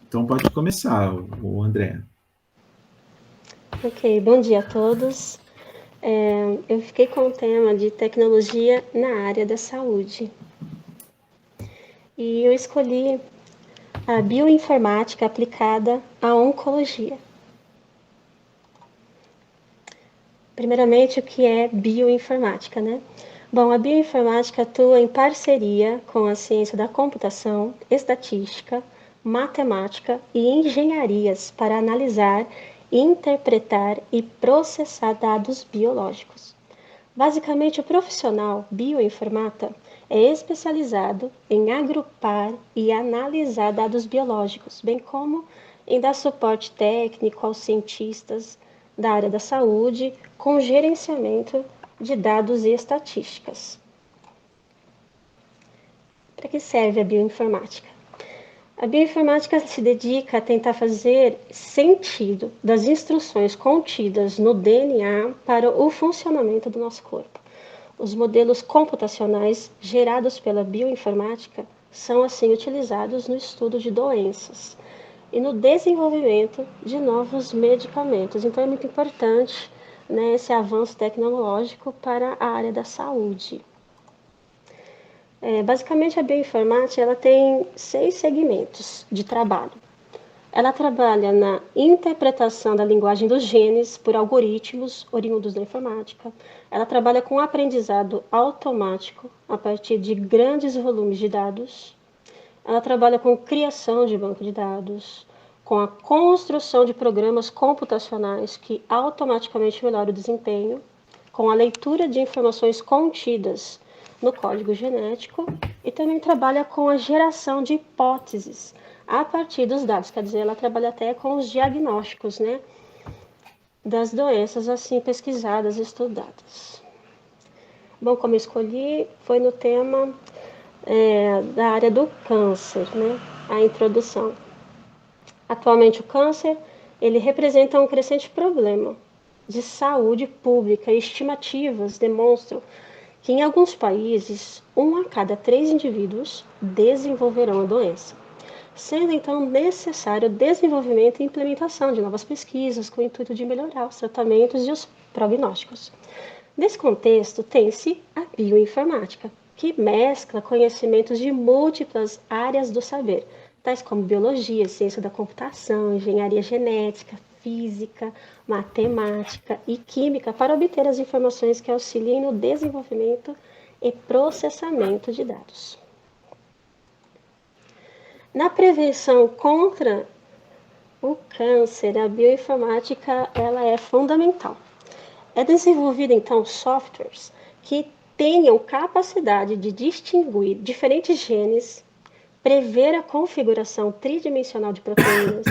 Então pode começar, o André. Ok, bom dia a todos. Eu fiquei com o tema de tecnologia na área da saúde. E eu escolhi a bioinformática aplicada à oncologia. Primeiramente, o que é bioinformática, né? Bom, a bioinformática atua em parceria com a ciência da computação, estatística, matemática e engenharias para analisar, interpretar e processar dados biológicos. Basicamente, o profissional bioinformata é especializado em agrupar e analisar dados biológicos, bem como em dar suporte técnico aos cientistas da área da saúde com gerenciamento de dados e estatísticas. Para que serve a bioinformática? A bioinformática se dedica a tentar fazer sentido das instruções contidas no DNA para o funcionamento do nosso corpo. Os modelos computacionais gerados pela bioinformática são assim utilizados no estudo de doenças e no desenvolvimento de novos medicamentos. Então é muito importante, né, esse avanço tecnológico para a área da saúde. Basicamente a bioinformática ela tem 6 segmentos de trabalho. Ela trabalha na interpretação da linguagem dos genes por algoritmos oriundos da informática. Ela trabalha com aprendizado automático a partir de grandes volumes de dados. Ela trabalha com criação de banco de dados, com a construção de programas computacionais que automaticamente melhoram o desempenho, com a leitura de informações contidas no código genético e também trabalha com a geração de hipóteses a partir dos dados, quer dizer, ela trabalha até com os diagnósticos, né, das doenças assim pesquisadas e estudadas. Bom, como eu escolhi, foi no tema da área do câncer, né, a introdução. Atualmente o câncer, ele representa um crescente problema de saúde pública e estimativas demonstram que em alguns países, 1 a cada 3 indivíduos desenvolverão a doença, sendo então necessário o desenvolvimento e implementação de novas pesquisas com o intuito de melhorar os tratamentos e os prognósticos. Nesse contexto, tem-se a bioinformática, que mescla conhecimentos de múltiplas áreas do saber, tais como biologia, ciência da computação, engenharia genética, física, matemática e química, para obter as informações que auxiliem no desenvolvimento e processamento de dados. Na prevenção contra o câncer, a bioinformática ela é fundamental. É desenvolvido então softwares que tenham capacidade de distinguir diferentes genes, prever a configuração tridimensional de proteínas,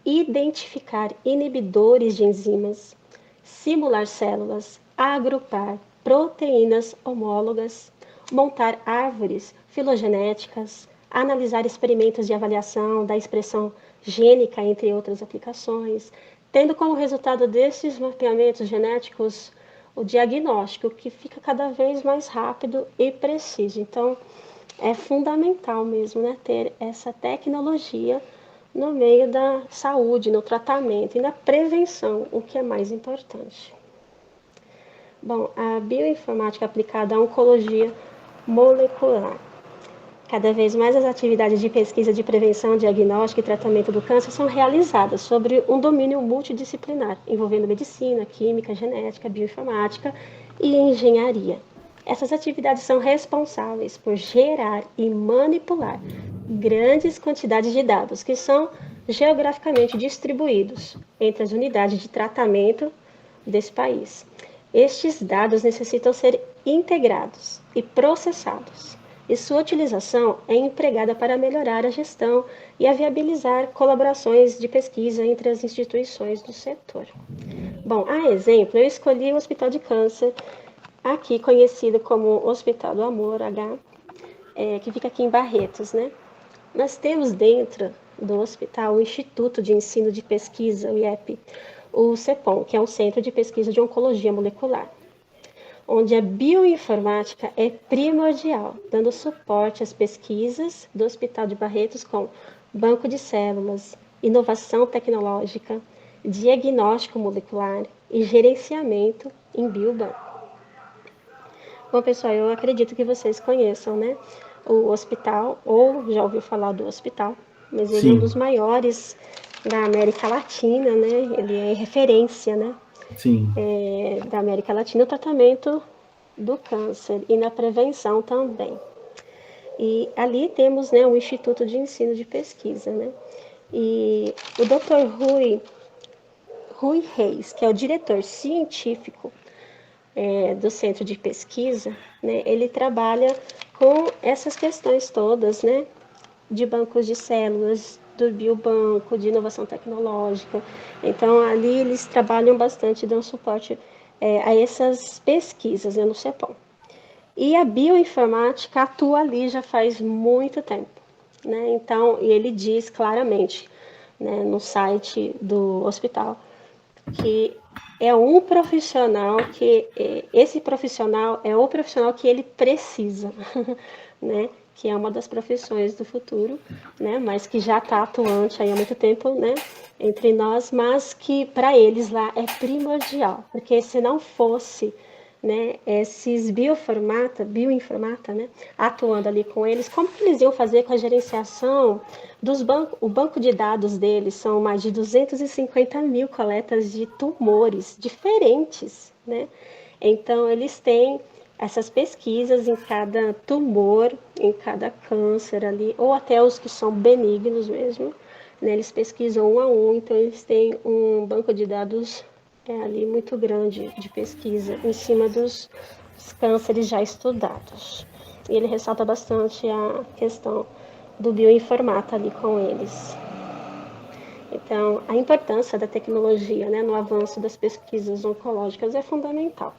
identificar inibidores de enzimas, simular células, agrupar proteínas homólogas, montar árvores filogenéticas, analisar experimentos de avaliação da expressão gênica, entre outras aplicações, tendo como resultado desses mapeamentos genéticos o diagnóstico, que fica cada vez mais rápido e preciso. Então, é fundamental mesmo, né, ter essa tecnologia no meio da saúde, no tratamento e na prevenção, o que é mais importante. Bom, a bioinformática aplicada à oncologia molecular. Cada vez mais as atividades de pesquisa de prevenção, diagnóstico e tratamento do câncer são realizadas sobre um domínio multidisciplinar, envolvendo medicina, química, genética, bioinformática e engenharia. Essas atividades são responsáveis por gerar e manipular grandes quantidades de dados que são geograficamente distribuídos entre as unidades de tratamento desse país. Estes dados necessitam ser integrados e processados, e sua utilização é empregada para melhorar a gestão e a viabilizar colaborações de pesquisa entre as instituições do setor. Bom, a exemplo, eu escolhi o Hospital de Câncer, aqui conhecido como Hospital do Amor H, que fica aqui em Barretos, né? Nós temos dentro do hospital o Instituto de Ensino de Pesquisa, o IEP, o CEPOM, que é um Centro de Pesquisa de Oncologia Molecular, onde a bioinformática é primordial, dando suporte às pesquisas do Hospital de Barretos com banco de células, inovação tecnológica, diagnóstico molecular e gerenciamento em biobanco. Bom, pessoal, eu acredito que vocês conheçam, né, o hospital, ou já ouviu falar do hospital, mas ele é um dos Sim, maiores da América Latina, né, ele é referência, né, sim, da América Latina no tratamento do câncer e na prevenção também. E ali temos, né, o Instituto de Ensino de Pesquisa, né, e o Dr. Rui Reis, que é o diretor científico do centro de pesquisa, né, ele trabalha com essas questões todas, né, de bancos de células, do biobanco, de inovação tecnológica. Então, ali eles trabalham bastante, dão suporte a essas pesquisas, né, no CEPOM. E a bioinformática atua ali já faz muito tempo, né? Então, e ele diz claramente, né, no site do hospital, que é um profissional que esse profissional é o profissional que ele precisa, né? Que é uma das profissões do futuro, né? Mas que já está atuante aí há muito tempo, né? Entre nós, mas que para eles lá é primordial, porque se não fosse, né, esses bioinformata, né, atuando ali com eles, como que eles iam fazer com a gerenciação dos bancos? O banco de dados deles são mais de 250 mil coletas de tumores diferentes, né? Então, eles têm essas pesquisas em cada tumor, em cada câncer ali, ou até os que são benignos mesmo, né? Eles pesquisam um a um, então eles têm um banco de dados ali muito grande de pesquisa em cima dos cânceres já estudados. E ele ressalta bastante a questão do bioinformata ali com eles. Então, a importância da tecnologia, né, no avanço das pesquisas oncológicas é fundamental.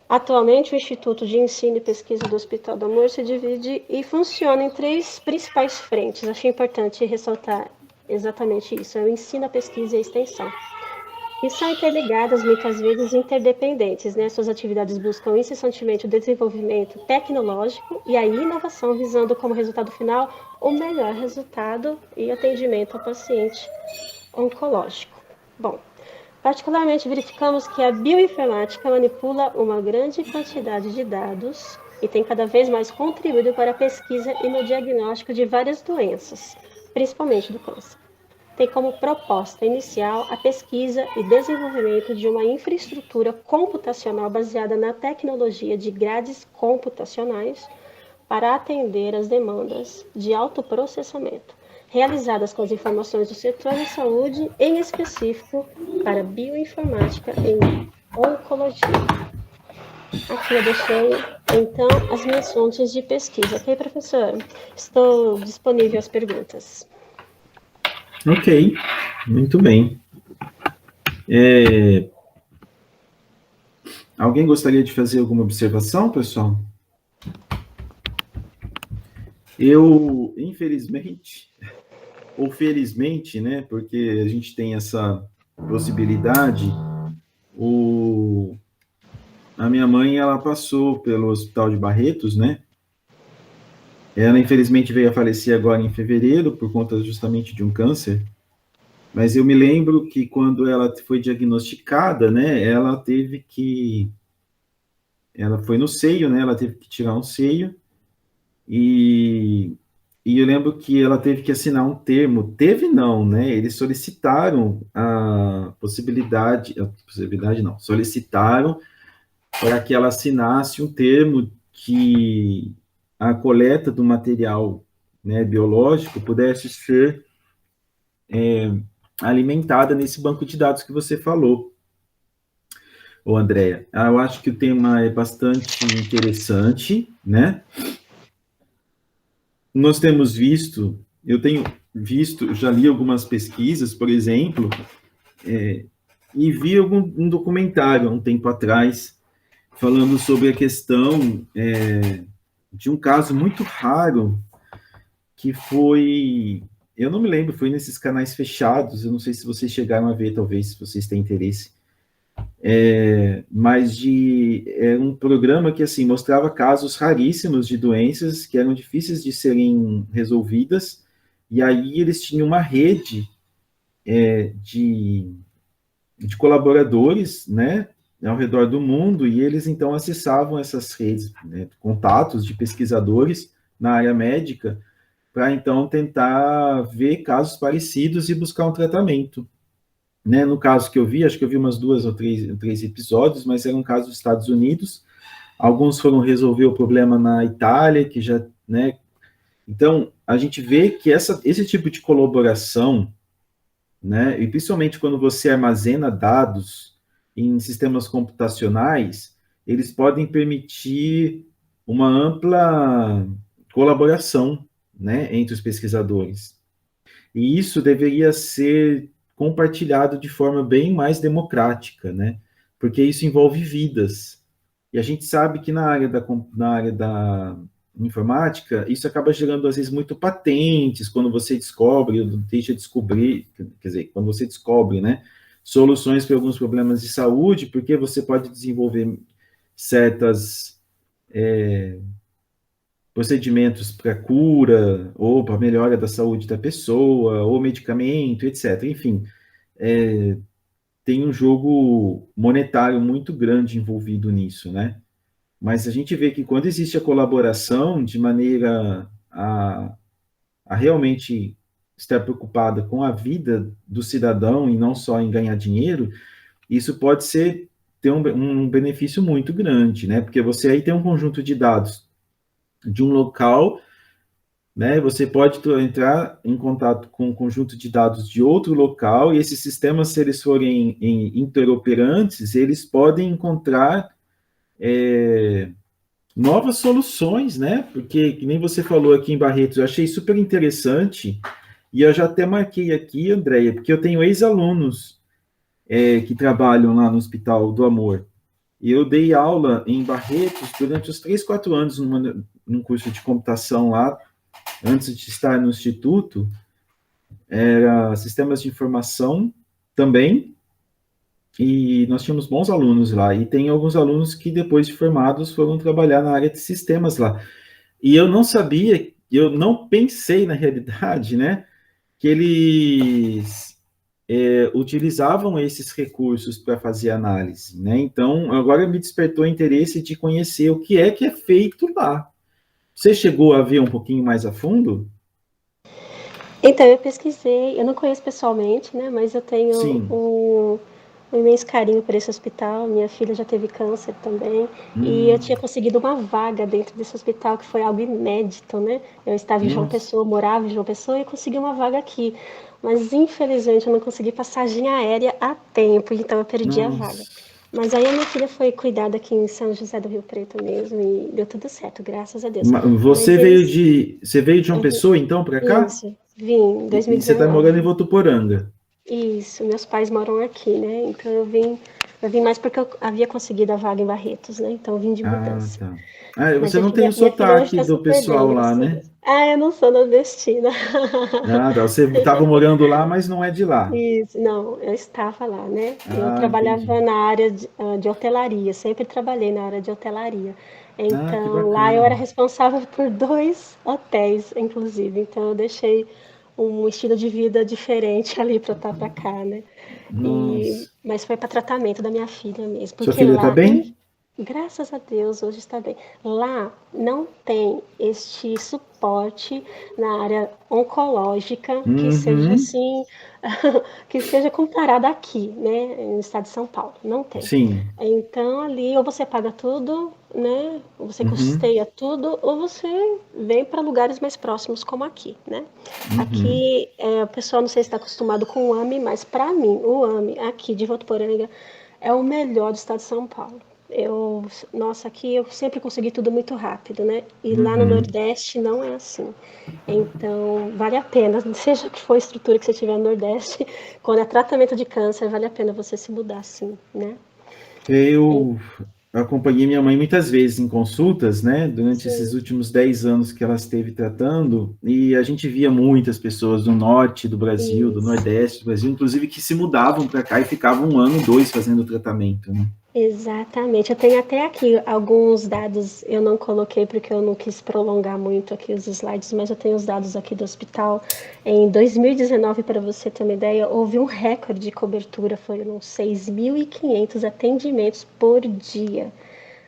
Atualmente, o Instituto de Ensino e Pesquisa do Hospital do Amor se divide e funciona em três principais frentes. Achei importante ressaltar exatamente isso: é o ensino, a pesquisa e a extensão. E são interligadas, muitas vezes interdependentes, né? Suas atividades buscam incessantemente o desenvolvimento tecnológico e a inovação, visando como resultado final o melhor resultado e atendimento ao paciente oncológico. Bom, particularmente verificamos que a bioinformática manipula uma grande quantidade de dados e tem cada vez mais contribuído para a pesquisa e no diagnóstico de várias doenças, principalmente do câncer. Tem como proposta inicial a pesquisa e desenvolvimento de uma infraestrutura computacional baseada na tecnologia de grades computacionais para atender às demandas de autoprocessamento, realizadas com as informações do setor da saúde, em específico para bioinformática em oncologia. Aqui eu deixei, então, as minhas fontes de pesquisa. Ok, professor? Estou disponível às perguntas. ok, muito bem. Alguém gostaria de fazer alguma observação, pessoal? Eu, infelizmente, ou felizmente, né, porque a gente tem essa possibilidade, a minha mãe, ela passou pelo Hospital de Barretos, né? Ela, infelizmente, veio a falecer agora em fevereiro, por conta justamente de um câncer. Mas eu me lembro que quando ela foi diagnosticada, né, ela foi no seio, né, ela teve que tirar um seio, e, e eu lembro que ela teve que assinar um termo, teve não, né, eles solicitaram solicitaram para que ela assinasse um termo que a coleta do material, né, biológico pudesse ser alimentada nesse banco de dados que você falou, ô Andréia. Eu acho que o tema é bastante interessante, né? Nós temos visto, eu tenho visto, já li algumas pesquisas, por exemplo, e vi um documentário há um tempo atrás falando sobre a questão de um caso muito raro que foi, eu não me lembro, foi nesses canais fechados, eu não sei se vocês chegaram a ver, talvez, se vocês têm interesse, mas um programa que assim mostrava casos raríssimos de doenças que eram difíceis de serem resolvidas e aí eles tinham uma rede de colaboradores, né, ao redor do mundo, e eles então acessavam essas redes, né, contatos de pesquisadores na área médica, para então tentar ver casos parecidos e buscar um tratamento. Né? No caso que eu vi, acho que eu vi umas 2 ou 3 episódios, mas era um caso dos Estados Unidos. Alguns foram resolver o problema na Itália, que já, né? Então, a gente vê que esse tipo de colaboração, né, e principalmente quando você armazena dados em sistemas computacionais, eles podem permitir uma ampla colaboração, né, entre os pesquisadores. E isso deveria ser compartilhado de forma bem mais democrática, né? Porque isso envolve vidas. E a gente sabe que na área da informática, isso acaba gerando, às vezes, muito patentes, quando você descobre, ou deixa de descobrir, quer dizer, quando você descobre, né, soluções para alguns problemas de saúde, porque você pode desenvolver certas procedimentos para cura, ou para melhora da saúde da pessoa, ou medicamento, etc. Enfim, tem um jogo monetário muito grande envolvido nisso, né? Mas a gente vê que quando existe a colaboração de maneira a realmente estar preocupada com a vida do cidadão e não só em ganhar dinheiro, isso pode ter um benefício muito grande, né? Porque você aí tem um conjunto de dados de um local, né? Você pode entrar em contato com um conjunto de dados de outro local, e esses sistemas, se eles forem interoperantes, eles podem encontrar novas soluções, né? Porque, que nem você falou aqui em Barretos, eu achei super interessante, e eu já até marquei aqui, Andréia, porque eu tenho ex-alunos que trabalham lá no Hospital do Amor. E eu dei aula em Barretos durante os 3, 4 anos num curso de computação lá, antes de estar no Instituto, era sistemas de informação também, e nós tínhamos bons alunos lá, e tem alguns alunos que depois de formados foram trabalhar na área de sistemas lá. E eu não sabia, eu não pensei na realidade, né, que eles utilizavam esses recursos para fazer análise, né? Então, agora me despertou o interesse de conhecer o que é feito lá. Você chegou a ver um pouquinho mais a fundo? Então, eu pesquisei, eu não conheço pessoalmente, né, mas eu tenho Sim. um imenso carinho por esse hospital. Minha filha já teve câncer também, e eu tinha conseguido uma vaga dentro desse hospital, que foi algo inédito, né? Eu estava em João Nossa. Pessoa, morava em João Pessoa e consegui uma vaga aqui. Mas, infelizmente, eu não consegui passagem aérea a tempo, então eu perdi a vaga. Nossa. Mas aí a minha filha foi cuidada aqui em São José do Rio Preto mesmo, e deu tudo certo, graças a Deus. Você Mas veio eles... de João Pessoa, então, para cá? Isso, vim em E você está morando em 2019. Votuporanga? Isso, meus pais moram aqui, né? Então eu vim mais porque eu havia conseguido a vaga em Barretos, né? Então eu vim de Ah, mudança. tá. Ah, Mas você não tem o minha filha hoje sotaque está do super bem, pessoal lá, graças a né? Deus. Ah, eu não sou nordestina. Ah, tá. Você estava morando lá, mas não é de lá. Isso, não, eu estava lá, né? Eu Ah, entendi. trabalhava na área de hotelaria, sempre trabalhei na área de hotelaria. Ah, que Então, lá eu era bacana. responsável por 2 hotéis, inclusive. Então, eu deixei um estilo de vida diferente ali para estar para cá, né? Nossa. Mas foi para tratamento da minha filha mesmo, Sua porque filha está lá, bem? graças a Deus, hoje está bem. Lá não tem este suporte na área oncológica que seja Uhum. assim, que seja comparada aqui, né, no estado de São Paulo. Não tem. Sim. Então ali ou você paga tudo, né, ou você Uhum. custeia tudo, ou você vem para lugares mais próximos como aqui, né? Uhum. Aqui, o pessoal não sei se está acostumado com o AME, mas para mim, o AME aqui de Votuporanga é o melhor do estado de São Paulo. Nossa, aqui eu sempre consegui tudo muito rápido, né? E lá no Uhum. Nordeste não é assim. Então, vale a pena, seja que for a estrutura que você tiver no Nordeste, quando é tratamento de câncer, vale a pena você se mudar, sim, né? Eu acompanhei minha mãe muitas vezes em consultas, né, durante esses Sim, últimos 10 anos que ela esteve tratando, e a gente via muitas pessoas do norte do Brasil, do isso. nordeste do Brasil, inclusive que se mudavam para cá e ficavam 1 ano, 2 fazendo o tratamento, né? Exatamente. Eu tenho até aqui alguns dados, eu não coloquei porque eu não quis prolongar muito aqui os slides, mas eu tenho os dados aqui do hospital. Em 2019, para você ter uma ideia, houve um recorde de cobertura, foram 6.500 atendimentos por dia,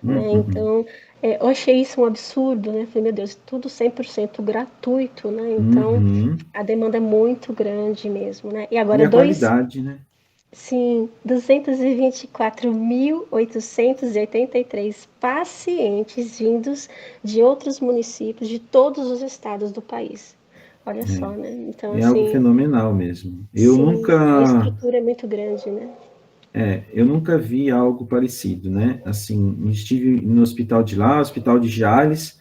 né? Uhum, Então, eu achei isso um absurdo, né? Falei, meu Deus, tudo 100% gratuito, né? Então, uhum. a demanda é muito grande mesmo, né? E E agora, a qualidade, né? sim, 224.883 pacientes vindos de outros municípios de todos os estados do país. Olha só, né? Então, É algo assim, fenomenal mesmo. sim, a estrutura é muito grande, né? Eu nunca vi algo parecido, né? Assim, estive no hospital de lá, hospital de Jales,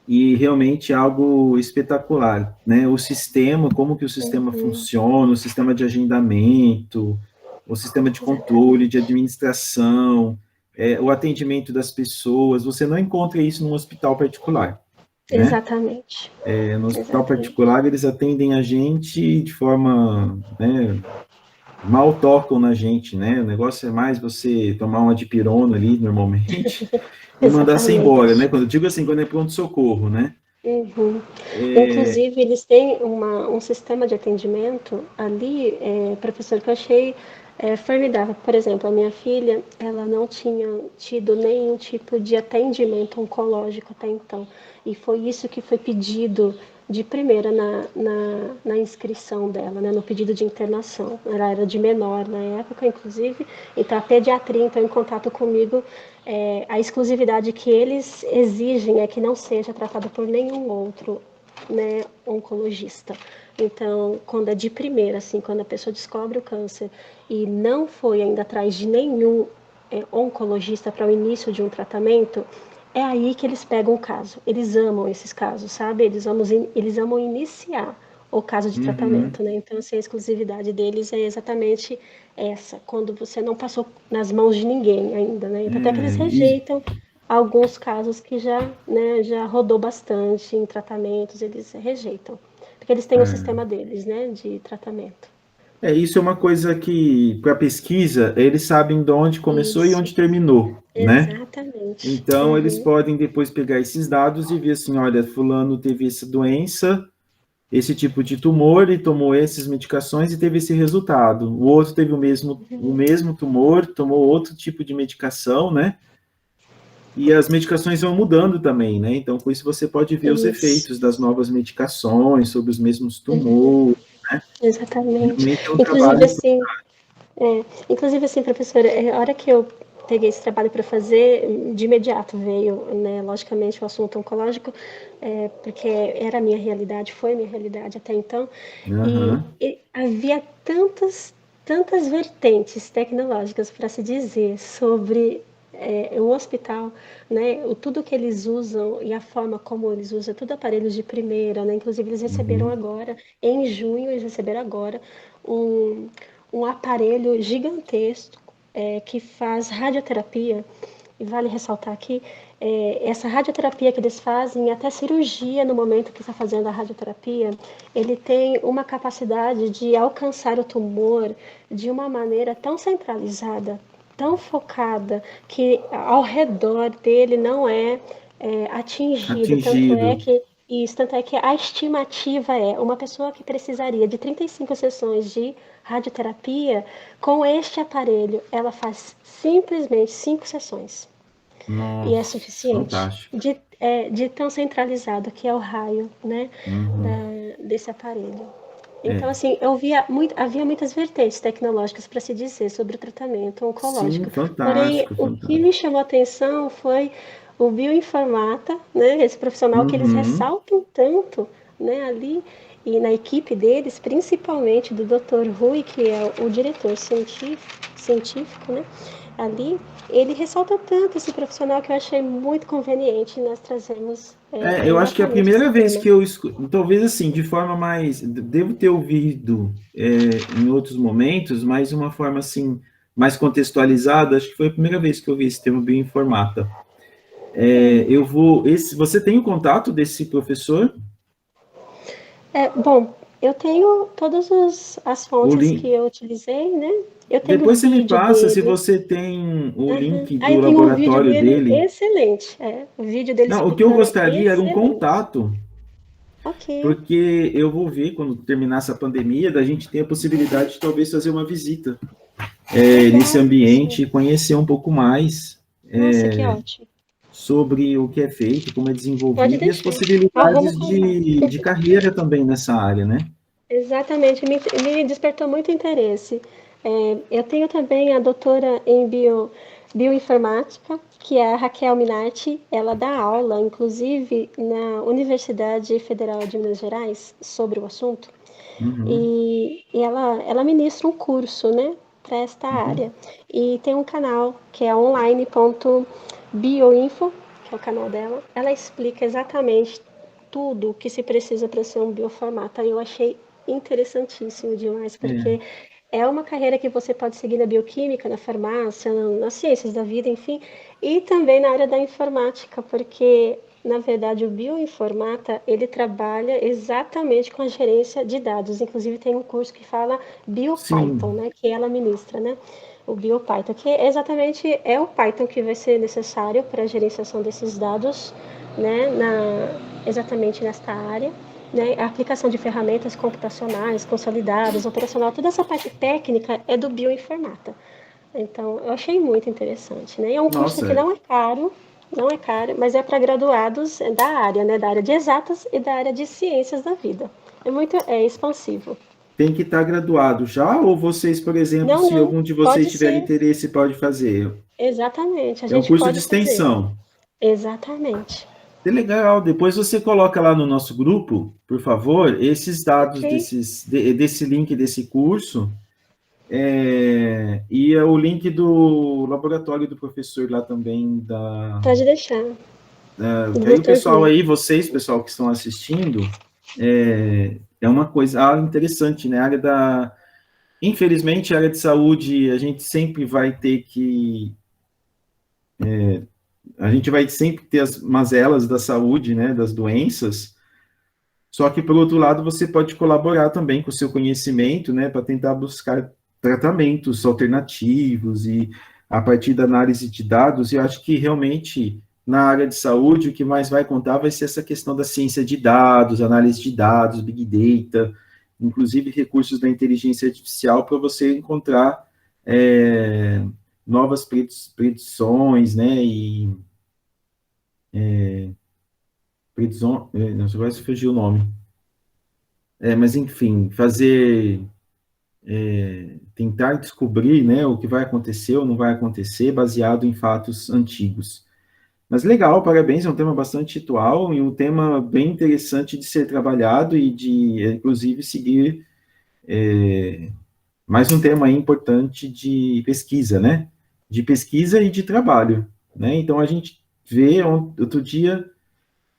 e realmente é algo espetacular, né? O sistema, como que o sistema Uhum, funciona, o sistema de agendamento, o sistema de controle, de exatamente. administração, o atendimento das pessoas, você não encontra isso num hospital particular, né? Exatamente. No hospital Exatamente. particular, eles atendem a gente de forma, né, mal tocam na gente, né? O negócio é mais você tomar uma dipirona ali, normalmente, e mandar você embora, né? Exatamente. Quando eu digo assim, quando é pronto-socorro, né? Uhum. É, Inclusive, eles têm um sistema de atendimento ali, professor, que eu achei formidável. Por exemplo, a minha filha, ela não tinha tido nenhum tipo de atendimento oncológico até então. E foi isso que foi pedido de primeira na inscrição dela, né, no pedido de internação. Ela era de menor na época, inclusive, então a pediatria entrou em contato comigo. A exclusividade que eles exigem é que não seja tratado por nenhum outro, né, oncologista. Então, quando é de primeira, assim, quando a pessoa descobre o câncer e não foi ainda atrás de nenhum oncologista para o início de um tratamento, é aí que eles pegam o caso. Eles amam esses casos, sabe? Eles amam iniciar o caso de uhum, tratamento, né? Então, assim, a exclusividade deles é exatamente essa, quando você não passou nas mãos de ninguém ainda, né? Então, até que eles e, rejeitam alguns casos que já, né, já rodou bastante em tratamentos, eles rejeitam, porque eles têm o sistema deles, né, de tratamento. isso é uma coisa que, para pesquisa, eles sabem de onde começou e Isso, onde terminou, né? exatamente. Então, eles Uhum, podem depois pegar esses dados e ver assim, olha, fulano teve essa doença, esse tipo de tumor e tomou essas medicações e teve esse resultado. O outro teve o mesmo tumor, tomou outro tipo de medicação, né? E as medicações vão mudando também, né? Então, com isso você pode ver os isso. efeitos das novas medicações sobre os mesmos Uhum, tumores. exatamente. Realmente é um Inclusive, trabalho. assim, professora, a hora que eu peguei esse trabalho para fazer, de imediato veio, né, logicamente, o assunto oncológico, porque era a minha realidade, foi a minha realidade até então, Aham. e havia tantas vertentes tecnológicas para se dizer sobre o hospital, né, tudo que eles usam e a forma como eles usam, tudo aparelhos de primeira, né, inclusive eles receberam Uhum. agora, em junho, eles receberam agora um, um aparelho gigantesco que faz radioterapia, e vale ressaltar aqui, essa radioterapia que eles fazem, até cirurgia no momento que está fazendo a radioterapia, ele tem uma capacidade de alcançar o tumor de uma maneira tão centralizada, tão focada, que ao redor dele não é atingido. Atingido. Tanto é que a estimativa é uma pessoa que precisaria de 35 sessões de radioterapia, com este aparelho, ela faz simplesmente 5 sessões. E é Nossa, suficiente fantástico. de tão centralizado que é o raio, né, Uhum. desse aparelho. Então, É. assim, havia muitas vertentes tecnológicas para se dizer sobre o tratamento Sim, oncológico. Porém, fantástico, o que me fantástico. chamou a atenção foi o bioinformata, né, esse profissional que eles Uhum. ressaltam tanto, né, ali e na equipe deles, principalmente do Dr. Rui, que é o diretor científico, né, ali, ele ressalta tanto esse profissional que eu achei muito conveniente nós trazermos Eu acho que é a exatamente esse primeira vez tema. que eu escuto, talvez assim, de forma mais, devo ter ouvido em outros momentos, mas de uma forma assim, mais contextualizada, acho que foi a primeira vez que eu vi esse termo bioinformata. Você tem o contato desse professor? Bom, Eu tenho todas as O fontes que link, eu utilizei, né? Eu tenho o depois você me vídeo passa se dele. você tem o Aham. link Aí do tem um vídeo laboratório dele dele. excelente. É, o vídeo dele Não, o que eu explicando é gostaria era um excelente. contato, Ok. porque eu vou ver, quando terminar essa pandemia, da gente ter a possibilidade de talvez fazer uma visita nesse Legal isso. ambiente e conhecer um pouco mais Nossa, que ótimo. sobre o que é feito, como é Pode desenvolvido e as deixar. Arruma possibilidades contato. de carreira também nessa área, né? Exatamente, me despertou muito interesse. Eu tenho também a doutora em bioinformática, que é a Raquel Minardi. Ela dá aula, inclusive, na Universidade Federal de Minas Gerais, sobre o assunto. Uhum, E ela ministra um curso, né, para esta uhum. área. E tem um canal que é online.bioinfo, que é o canal dela. Ela explica exatamente tudo o que se precisa para ser um bioformata. Eu achei interessantíssimo demais, É, porque é uma carreira que você pode seguir na bioquímica, na farmácia, nas ciências da vida, enfim, e também na área da informática, porque na verdade o bioinformata ele trabalha exatamente com a gerência de dados. Inclusive tem um curso que fala BioPython, sim, né, que ela ministra, né? O BioPython, que exatamente é o Python que vai ser necessário para a gerenciação desses dados, né, exatamente nesta área. Né, a aplicação de ferramentas computacionais, consolidadas, operacional, toda essa parte técnica é do bioinformata. Então, eu achei muito interessante, né? E é um curso que nossa, não é caro, mas é para graduados da área, né? Da área de exatas e da área de ciências da vida. É expansivo. tem que estar graduado já, ou vocês, por exemplo, Não, se não, algum de vocês pode tiver ser. interesse, pode fazer. Exatamente, a É um gente curso de pode fazer. extensão. Exatamente. É legal, depois você coloca lá no nosso grupo, por favor, esses dados Ok, desse link desse curso, e o link do laboratório do professor lá também, pode deixar. que Do aí o Dr. pessoal Rui. aí, vocês, pessoal que estão assistindo, uma coisa interessante, né? A área infelizmente, a área de saúde, a gente vai sempre ter as mazelas da saúde, né? Das doenças. Só que, por outro lado, você pode colaborar também com o seu conhecimento, né, para tentar buscar tratamentos alternativos e a partir da análise de dados, eu acho que realmente na área de saúde o que mais vai contar vai ser essa questão da ciência de dados, análise de dados, big data, inclusive recursos da inteligência artificial para você encontrar é, novas predições, né, e predições, não sei, agora fugiu o nome. Mas enfim, tentar descobrir, né, o que vai acontecer ou não vai acontecer, baseado em fatos antigos. Mas legal, parabéns, é um tema bastante atual e um tema bem interessante de ser trabalhado e de, inclusive, seguir mais um tema aí importante de pesquisa, né? De pesquisa e de trabalho, né? Então a gente vê outro dia,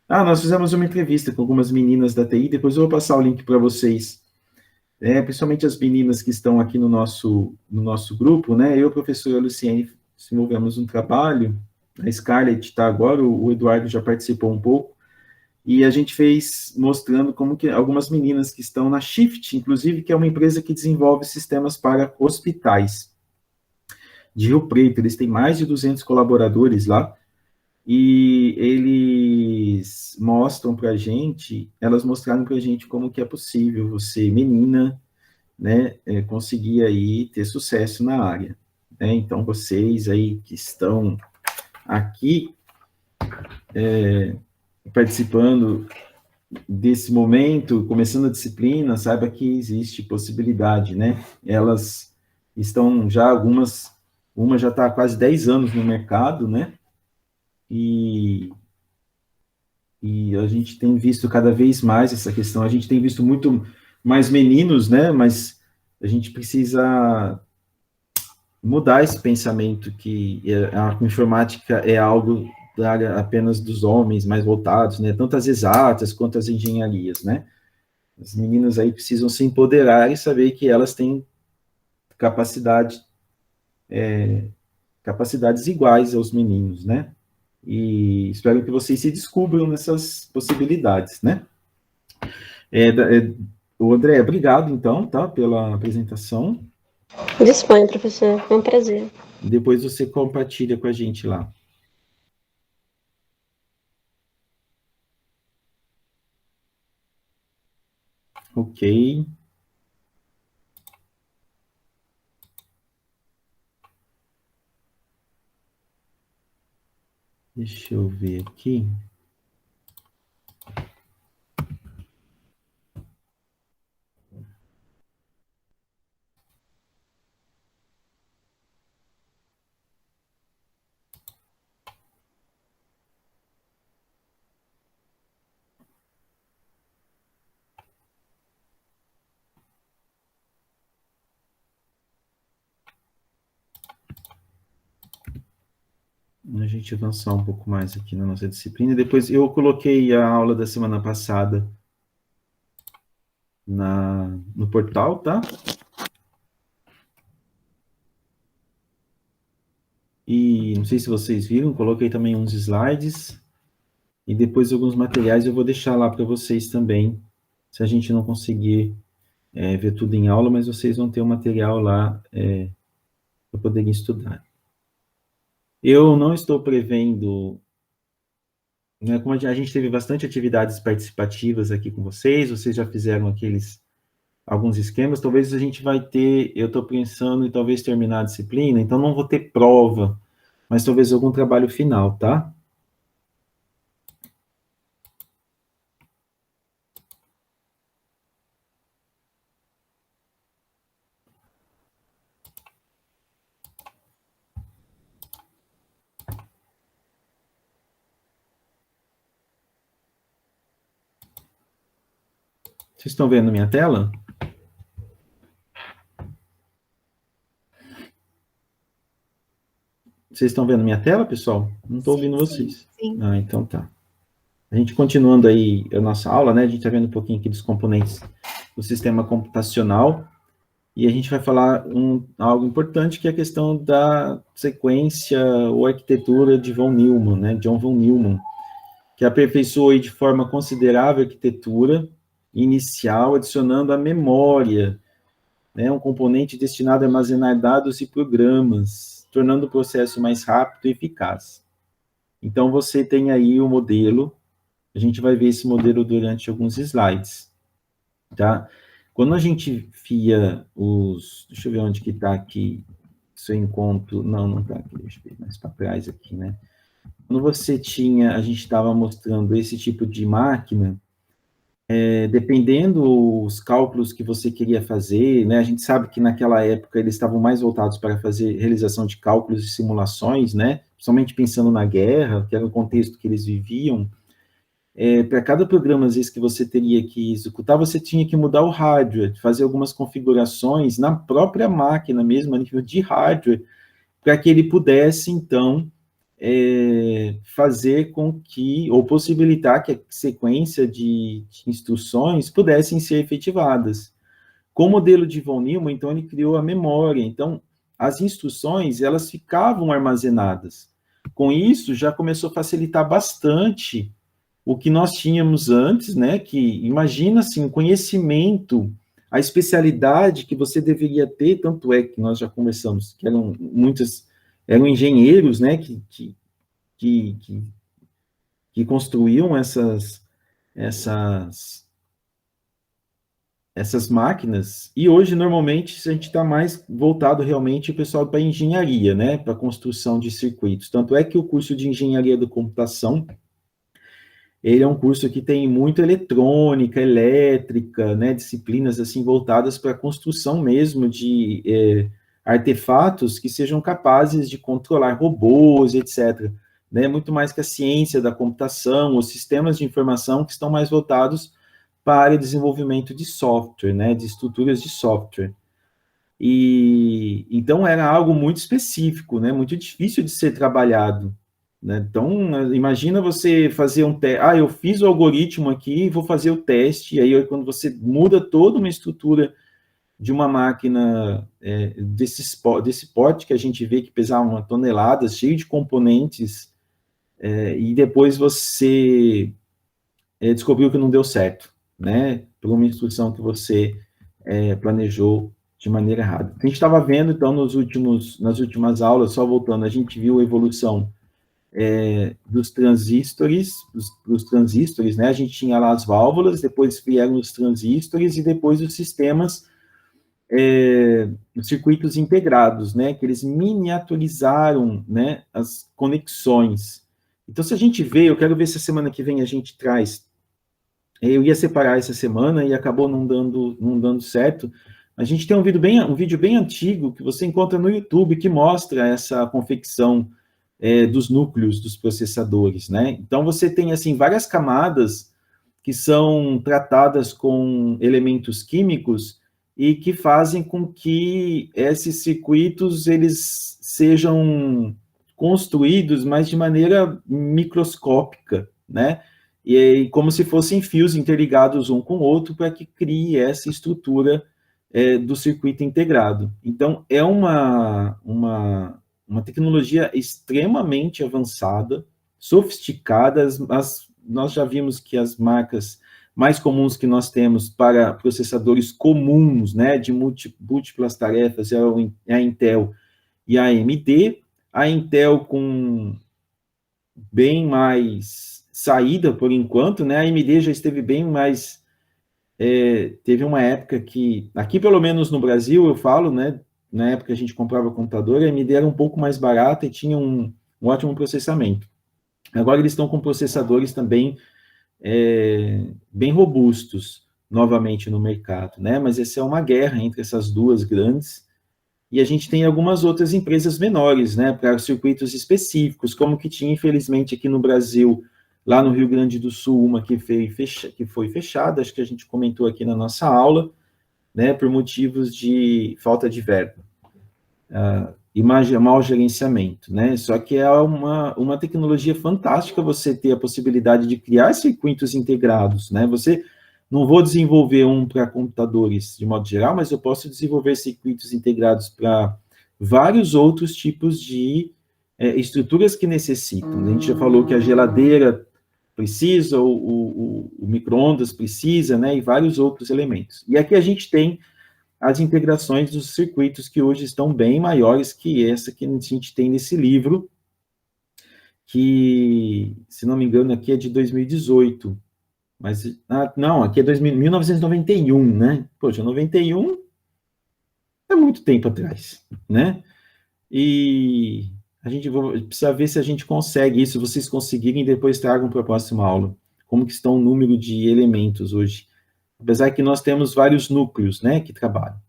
nós fizemos uma entrevista com algumas meninas da TI, depois eu vou passar o link para vocês, principalmente as meninas que estão aqui no nosso grupo, né? Eu e a professora Luciene desenvolvemos um trabalho, a Scarlett está agora, o Eduardo já participou um pouco, e a gente fez mostrando como que algumas meninas que estão na Shift, inclusive, que é uma empresa que desenvolve sistemas para hospitais de Rio Preto, eles têm mais de 200 colaboradores lá, e eles mostram para a gente, elas mostraram para a gente como que é possível você, menina, né, conseguir aí ter sucesso na área. Né? Então, vocês aí que estão aqui participando desse momento, começando a disciplina, saiba que existe possibilidade, né? Elas estão já uma já está há quase 10 anos no mercado, né? E, e a gente tem visto cada vez mais essa questão, a gente tem visto muito mais meninos, né? Mas a gente precisa mudar esse pensamento que a informática é algo da área apenas dos homens mais voltados, né? Tanto as exatas quanto as engenharias, né? As meninas aí precisam se empoderar e saber que elas têm capacidade, capacidades iguais aos meninos, né? E espero que vocês se descubram nessas possibilidades, né? É, é, Ô, André, obrigado, então, tá, pela apresentação. Disponha, professor. É um prazer. Depois você compartilha com a gente lá. Ok. Deixa eu ver aqui. A gente avançar um pouco mais aqui na nossa disciplina. Depois eu coloquei a aula da semana passada no portal, tá? E não sei se vocês viram, coloquei também uns slides e depois alguns materiais eu vou deixar lá para vocês também, se a gente não conseguir ver tudo em aula, mas vocês vão ter o material lá para poderem estudar. Eu não estou prevendo, né, como a gente teve bastante atividades participativas aqui com vocês já fizeram alguns esquemas, talvez a gente vai ter, eu estou pensando em talvez terminar a disciplina, então não vou ter prova, mas talvez algum trabalho final, tá? Vocês estão vendo minha tela? Vocês estão vendo minha tela, pessoal? Não estou ouvindo vocês. Sim. Ah, então tá. A gente continuando aí a nossa aula, né? A gente está vendo um pouquinho aqui dos componentes do sistema computacional e a gente vai falar algo importante que é a questão da sequência ou arquitetura de von Neumann, né? John von Neumann, que aperfeiçoou aí de forma considerável a arquitetura inicial, adicionando a memória, né? Um componente destinado a armazenar dados e programas, tornando o processo mais rápido e eficaz. Então, você tem aí o modelo. A gente vai ver esse modelo durante alguns slides, tá? Quando a gente via deixa eu ver onde que está aqui, se eu encontro, não está aqui, deixa eu ver mais para trás aqui, né? Quando a gente estava mostrando esse tipo de máquina, dependendo os cálculos que você queria fazer, né? A gente sabe que naquela época eles estavam mais voltados para fazer realização de cálculos e simulações, né? Principalmente pensando na guerra, que era o contexto que eles viviam. Para cada programa, às vezes, que você teria que executar, você tinha que mudar o hardware, fazer algumas configurações na própria máquina mesmo, a nível de hardware, para que ele pudesse, então, fazer com que, ou possibilitar que a sequência de instruções pudessem ser efetivadas. Com o modelo de von Neumann, então, ele criou a memória. Então, as instruções, elas ficavam armazenadas. Com isso, já começou a facilitar bastante o que nós tínhamos antes, né, que imagina assim, o conhecimento, a especialidade que você deveria ter, tanto é que nós já conversamos, que eram engenheiros, né, que construíam essas máquinas, e hoje, normalmente, a gente está mais voltado realmente o pessoal para engenharia, né, para construção de circuitos. Tanto é que o curso de engenharia da computação, ele é um curso que tem muito eletrônica, elétrica, né, disciplinas assim voltadas para a construção mesmo de artefatos que sejam capazes de controlar robôs, etc. Né, muito mais que a ciência da computação, os sistemas de informação que estão mais voltados para o desenvolvimento de software, né, de estruturas de software. E então era algo muito específico, né, muito difícil de ser trabalhado. Né? Então, imagina você fazer um teste. Eu fiz o algoritmo aqui, vou fazer o teste, e aí quando você muda toda uma estrutura de uma máquina desse porte que a gente vê que pesava uma tonelada, cheio de componentes, e depois você descobriu que não deu certo. né, por uma instrução que você planejou de maneira errada. A gente estava vendo, então, nas últimas aulas, só voltando, a gente viu a evolução dos transistores, né? A gente tinha lá as válvulas, depois vieram os transistores e depois os sistemas, os circuitos integrados, né? Que eles miniaturizaram, né? As conexões. Então, se a gente vê, eu quero ver se a semana que vem a gente traz. Eu ia separar essa semana e acabou não dando certo. A gente tem um vídeo bem antigo que você encontra no YouTube que mostra essa confecção dos núcleos dos processadores, né? Então você tem assim várias camadas que são tratadas com elementos químicos e que fazem com que esses circuitos eles sejam construídos, mas de maneira microscópica, né? E como se fossem fios interligados um com o outro para que crie essa estrutura do circuito integrado. Então, é uma tecnologia extremamente avançada, sofisticada. Nós já vimos que as marcas mais comuns que nós temos para processadores comuns, né, de múltiplas tarefas, é a Intel e a AMD. A Intel com bem mais saída por enquanto, né? A AMD já esteve bem mais. Teve uma época que, aqui pelo menos no Brasil, eu falo, né? Na época que a gente comprava computador, a AMD era um pouco mais barata e tinha um ótimo processamento. Agora eles estão com processadores também bem robustos novamente no mercado, né? Mas essa é uma guerra entre essas duas grandes. E a gente tem algumas outras empresas menores, né, para circuitos específicos, como que tinha, infelizmente, aqui no Brasil, lá no Rio Grande do Sul, uma que foi fechada, acho que a gente comentou aqui na nossa aula, né, por motivos de falta de verba e mau gerenciamento, né, só que é uma tecnologia fantástica você ter a possibilidade de criar circuitos integrados, né, você não vou desenvolver um para computadores de modo geral, mas eu posso desenvolver circuitos integrados para vários outros tipos de estruturas que necessitam. A gente já falou que a geladeira precisa, o micro-ondas precisa, né, e vários outros elementos. E aqui a gente tem as integrações dos circuitos que hoje estão bem maiores que essa que a gente tem nesse livro, que, se não me engano, aqui é de 2018. Mas, não, aqui é 1991, né? Poxa, 91 é muito tempo atrás, né? E a gente precisa ver se a gente consegue isso. Se vocês conseguirem, depois tragam para a próxima aula. Como que estão o número de elementos hoje. Apesar que nós temos vários núcleos, né, que trabalham.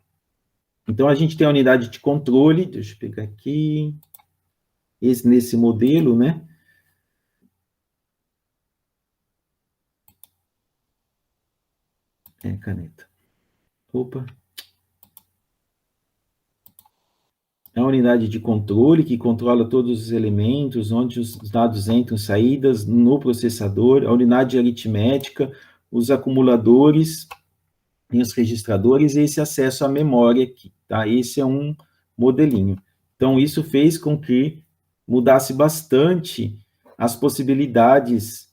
Então, a gente tem a unidade de controle. Deixa eu pegar aqui. Nesse modelo, né? Caneta. Opa. É a unidade de controle que controla todos os elementos, onde os dados entram e saídas no processador, a unidade aritmética, os acumuladores e os registradores, e esse acesso à memória aqui, tá? Esse é um modelinho. Então, isso fez com que mudasse bastante as possibilidades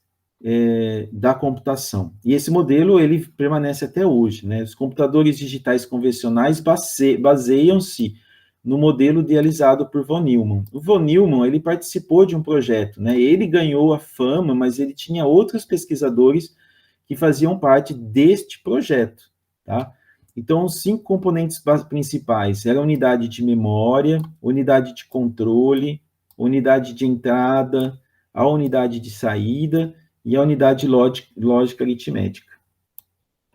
da computação. E esse modelo, ele permanece até hoje, né? Os computadores digitais convencionais baseiam-se no modelo idealizado por von Neumann. O von Neumann, ele participou de um projeto, né? Ele ganhou a fama, mas ele tinha outros pesquisadores que faziam parte deste projeto, tá? Então, os 5 componentes principais eram a unidade de memória, unidade de controle, unidade de entrada, a unidade de saída e a unidade lógica aritmética.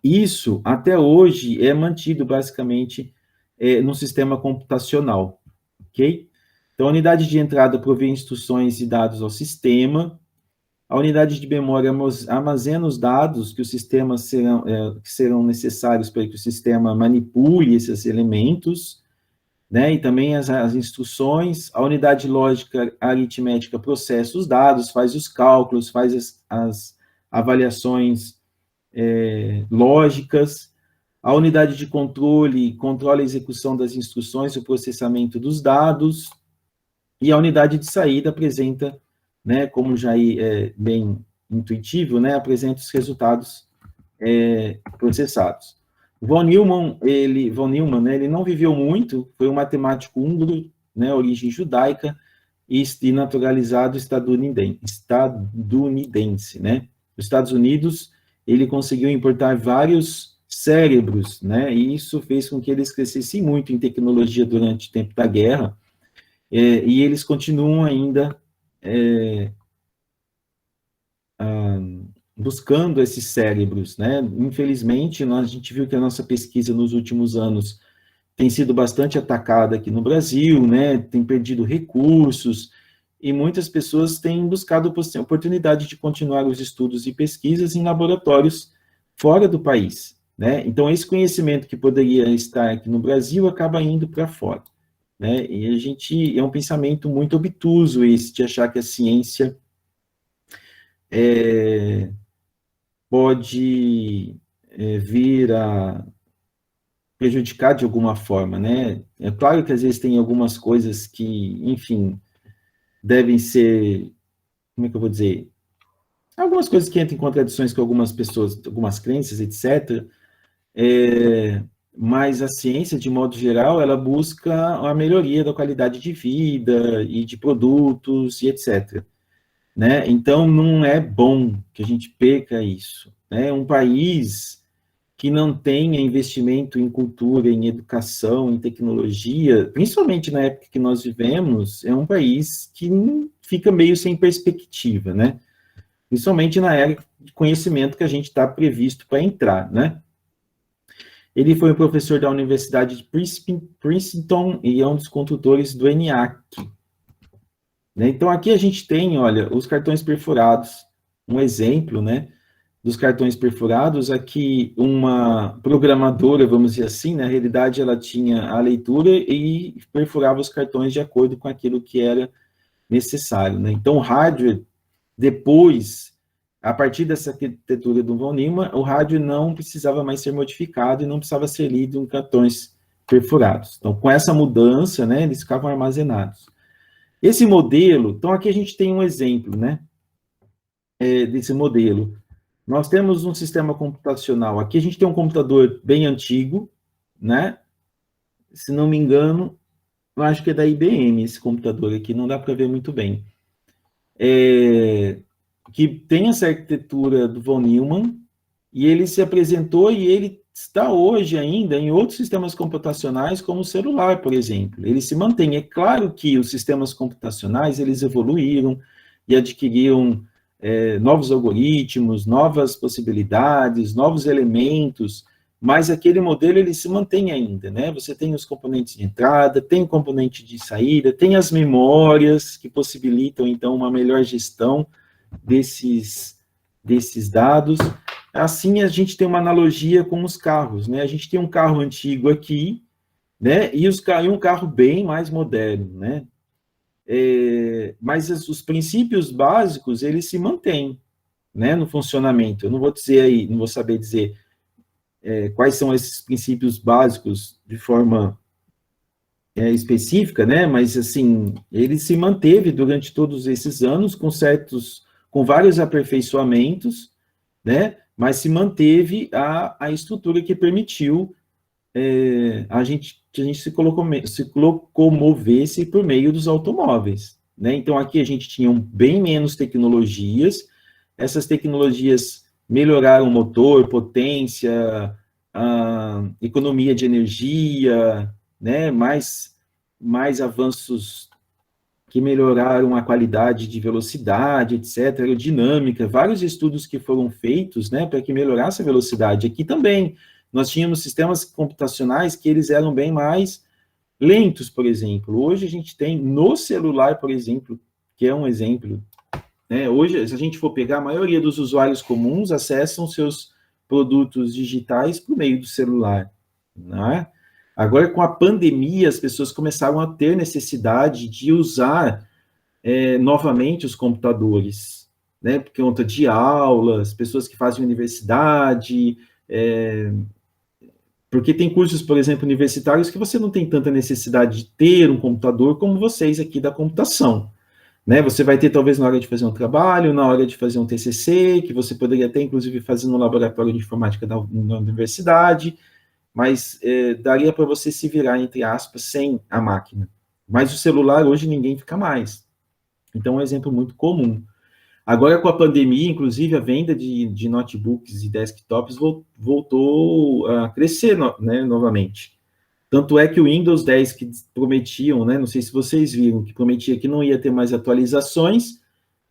Isso, até hoje, é mantido basicamente no sistema computacional, ok? Então, a unidade de entrada provê instruções e dados ao sistema, a unidade de memória armazena os dados que que serão necessários para que o sistema manipule esses elementos, né? E também as instruções. A unidade lógica aritmética processa os dados, faz os cálculos, faz as avaliações lógicas. A unidade de controle controla a execução das instruções e o processamento dos dados. E a unidade de saída apresenta, né, como já é bem intuitivo, né, apresenta os resultados processados. Von Neumann, né, ele não viveu muito, foi um matemático húngaro, né, origem judaica, e naturalizado estadunidense, né? Nos Estados Unidos, ele conseguiu importar vários cérebros, né? E isso fez com que eles crescessem muito em tecnologia durante o tempo da guerra, e eles continuam ainda buscando esses cérebros, né? Infelizmente, a gente viu que a nossa pesquisa nos últimos anos tem sido bastante atacada aqui no Brasil, né? Tem perdido recursos, e muitas pessoas têm buscado a oportunidade de continuar os estudos e pesquisas em laboratórios fora do país, né? Então, esse conhecimento que poderia estar aqui no Brasil acaba indo para fora, né? E a gente, é um pensamento muito obtuso esse, de achar que a ciência pode vir a prejudicar de alguma forma, né? É claro que às vezes tem algumas coisas que, enfim, devem ser, como é que eu vou dizer? Algumas coisas que entram em contradições com algumas pessoas, algumas crenças, etc. Mas a ciência, de modo geral, ela busca a melhoria da qualidade de vida e de produtos e etc. Né? Então, não é bom que a gente perca isso. Né? Um país que não tenha investimento em cultura, em educação, em tecnologia, principalmente na época que nós vivemos, é um país que fica meio sem perspectiva, né? Principalmente na era de conhecimento que a gente está previsto para entrar, né? Ele foi um professor da Universidade de Princeton e é um dos consultores do ENIAC. Né? Então, aqui a gente tem, olha, os cartões perfurados, um exemplo, né? Dos cartões perfurados, aqui uma programadora, vamos dizer assim, na realidade ela tinha a leitura e perfurava os cartões de acordo com aquilo que era necessário, né? Então, o hardware, depois, a partir dessa arquitetura do Von Neumann, o hardware não precisava mais ser modificado e não precisava ser lido em cartões perfurados. Então, com essa mudança, né, eles ficavam armazenados. Esse modelo, então aqui a gente tem um exemplo, né, desse modelo. Nós temos um sistema computacional. Aqui a gente tem um computador bem antigo, né? Se não me engano, eu acho que é da IBM esse computador aqui, não dá para ver muito bem. Que tem essa arquitetura do von Neumann, e ele se apresentou e ele está hoje ainda em outros sistemas computacionais, como o celular, por exemplo. Ele se mantém. É claro que os sistemas computacionais, eles evoluíram e adquiriram novos algoritmos, novas possibilidades, novos elementos, mas aquele modelo ele se mantém ainda, né? Você tem os componentes de entrada, tem o componente de saída, tem as memórias que possibilitam, então, uma melhor gestão desses dados. Assim, a gente tem uma analogia com os carros, né? A gente tem um carro antigo aqui, né? E um carro bem mais moderno, né? Mas os princípios básicos, eles se mantêm, né, no funcionamento. Eu não vou dizer aí, não vou saber dizer quais são esses princípios básicos de forma específica, né, mas, assim, ele se manteve durante todos esses anos com vários aperfeiçoamentos, né, mas se manteve a estrutura que permitiu a gente se locomovesse por meio dos automóveis, né? Então, aqui a gente tinha bem menos tecnologias, essas tecnologias melhoraram o motor, potência, a economia de energia, né? Mais avanços que melhoraram a qualidade de velocidade, etc., aerodinâmica, vários estudos que foram feitos, né, para que melhorasse a velocidade. Aqui também, nós tínhamos sistemas computacionais que eles eram bem mais lentos, por exemplo. Hoje a gente tem no celular, por exemplo, que é um exemplo, né? Hoje, se a gente for pegar, a maioria dos usuários comuns acessam seus produtos digitais por meio do celular, né? Agora, com a pandemia, as pessoas começaram a ter necessidade de usar novamente os computadores, né? Por conta de aulas, pessoas que fazem universidade, porque tem cursos, por exemplo, universitários que você não tem tanta necessidade de ter um computador como vocês aqui da computação, né? Você vai ter, talvez, na hora de fazer um trabalho, na hora de fazer um TCC, que você poderia até, inclusive, fazer no laboratório de informática na universidade, mas daria para você se virar, entre aspas, sem a máquina. Mas o celular, hoje, ninguém fica mais. Então, é um exemplo muito comum. Agora, com a pandemia, inclusive, a venda de notebooks e desktops voltou a crescer, né, novamente. Tanto é que o Windows 10, que prometiam, né, não sei se vocês viram, que prometia que não ia ter mais atualizações,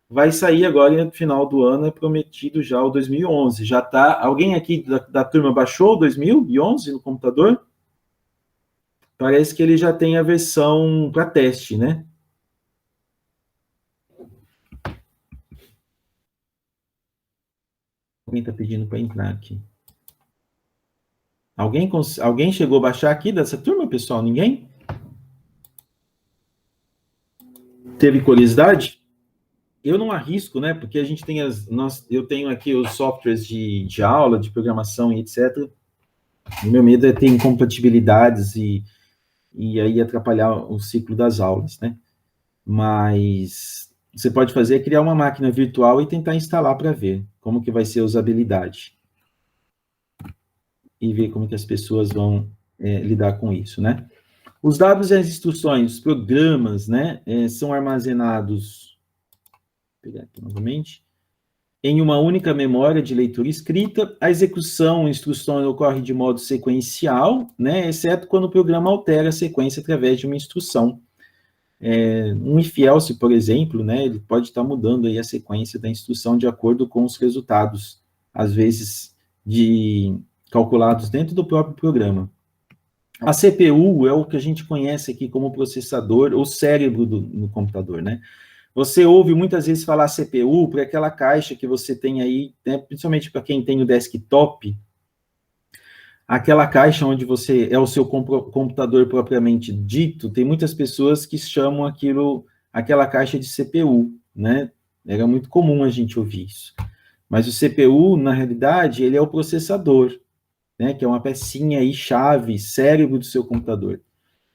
vai sair agora no final do ano, é prometido já o 2011. Já tá. Alguém aqui da turma baixou o 2011 no computador? Parece que ele já tem a versão para teste, né? Alguém está pedindo para entrar aqui. Alguém chegou a baixar aqui dessa turma, pessoal? Ninguém? Teve curiosidade? Eu não arrisco, né? Porque a gente tem eu tenho aqui os softwares de aula, de programação e etc. O meu medo é ter incompatibilidades e aí atrapalhar o ciclo das aulas, né? Mas você pode fazer é criar uma máquina virtual e tentar instalar para ver como que vai ser a usabilidade. E ver como que as pessoas vão lidar com isso, né? Os dados e as instruções, os programas, né, são armazenados, vou pegar aqui novamente, em uma única memória de leitura escrita. A execução, instruções ocorre de modo sequencial, né, exceto quando o programa altera a sequência através de uma instrução. Um if else, por exemplo, né, ele pode estar mudando aí a sequência da instrução de acordo com os resultados, às vezes, calculados dentro do próprio programa. A CPU é o que a gente conhece aqui como processador, ou cérebro no computador, né? Você ouve muitas vezes falar CPU para aquela caixa que você tem aí, né, principalmente para quem tem o desktop, aquela caixa onde você é o seu computador propriamente dito, tem muitas pessoas que chamam aquela caixa de CPU, né? Era muito comum a gente ouvir isso. Mas o CPU, na realidade, ele é o processador, né? Que é uma pecinha aí, chave, cérebro do seu computador.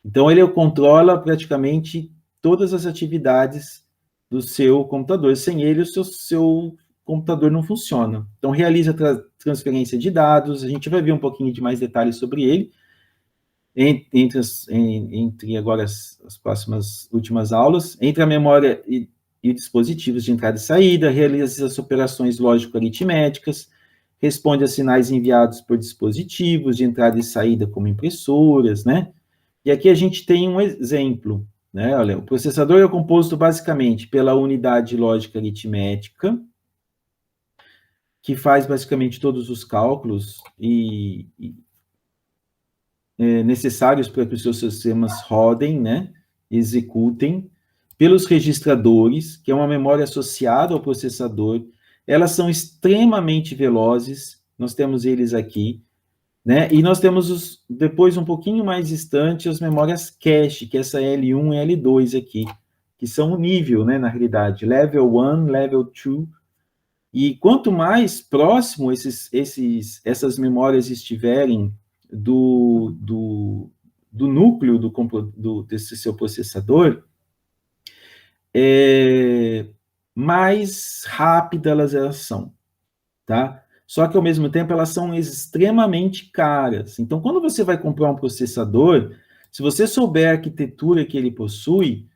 Então, ele controla praticamente todas as atividades do seu computador. Sem ele, o seu computador não funciona. Então, realiza transferência de dados, a gente vai ver um pouquinho de mais detalhes sobre ele, entre agora as próximas últimas aulas, entre a memória e dispositivos de entrada e saída, realiza as operações lógico-aritméticas, responde a sinais enviados por dispositivos de entrada e saída, como impressoras, né? E aqui a gente tem um exemplo, né? Olha, o processador é composto basicamente pela unidade lógica aritmética, que faz basicamente todos os cálculos necessários para que os seus sistemas rodem, né? Executem, pelos registradores, que é uma memória associada ao processador. Elas são extremamente velozes, nós temos eles aqui, né? E nós temos, depois, um pouquinho mais distante, as memórias cache, que é essa L1 e L2 aqui, que são o nível, né, na realidade, level 1, level 2, e quanto mais próximo essas memórias estiverem do núcleo desse seu processador, mais rápidas elas são, tá? Só que, ao mesmo tempo, elas são extremamente caras. Então, quando você vai comprar um processador, se você souber a arquitetura que ele possui,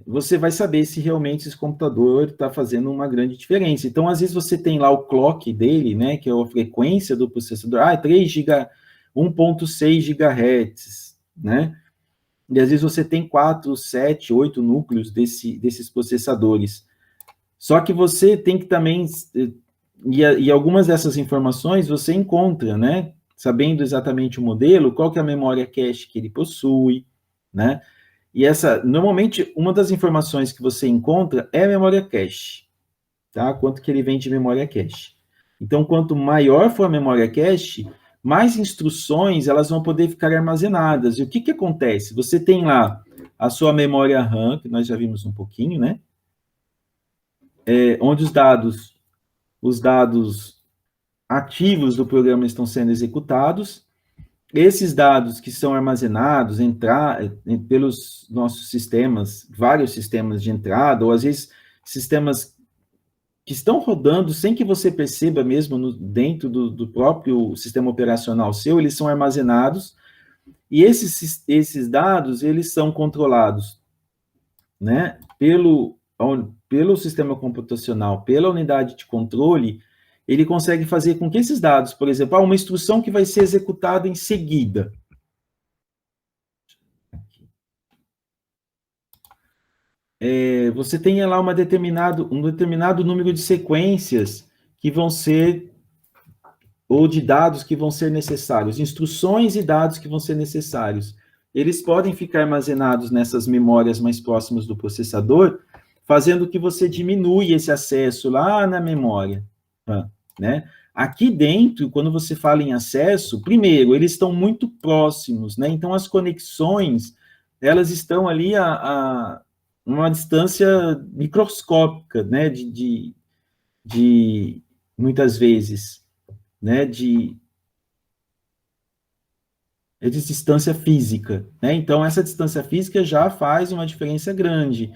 você vai saber se realmente esse computador está fazendo uma grande diferença. Então, às vezes, você tem lá o clock dele, né, que é a frequência do processador, 3 GB, 1.6 GHz, né? E, às vezes, você tem 4, 7, 8 núcleos desses processadores. Só que você tem que também... E algumas dessas informações você encontra, né? Sabendo exatamente o modelo, qual que é a memória cache que ele possui, né? E normalmente, uma das informações que você encontra é a memória cache, tá? Quanto que ele vem de memória cache. Então, quanto maior for a memória cache, mais instruções elas vão poder ficar armazenadas. E o que que acontece? Você tem lá a sua memória RAM, que nós já vimos um pouquinho, né? Onde os dados ativos do programa estão sendo executados, esses dados que são armazenados pelos nossos sistemas, vários sistemas de entrada, ou às vezes sistemas que estão rodando sem que você perceba mesmo dentro do próprio sistema operacional seu, eles são armazenados, e esses dados, eles são controlados, né, pelo sistema computacional, pela unidade de controle. Ele consegue fazer com que esses dados, por exemplo, uma instrução que vai ser executada em seguida. Você tenha lá um determinado número de sequências que vão ser, ou de dados que vão ser necessários, instruções e dados que vão ser necessários. Eles podem ficar armazenados nessas memórias mais próximas do processador, fazendo que você diminui esse acesso lá na memória, né? Aqui dentro, quando você fala em acesso, primeiro, eles estão muito próximos, né? Então, as conexões, elas estão ali a uma distância microscópica, né? De muitas vezes, né? De distância física, né? Então, essa distância física já faz uma diferença grande.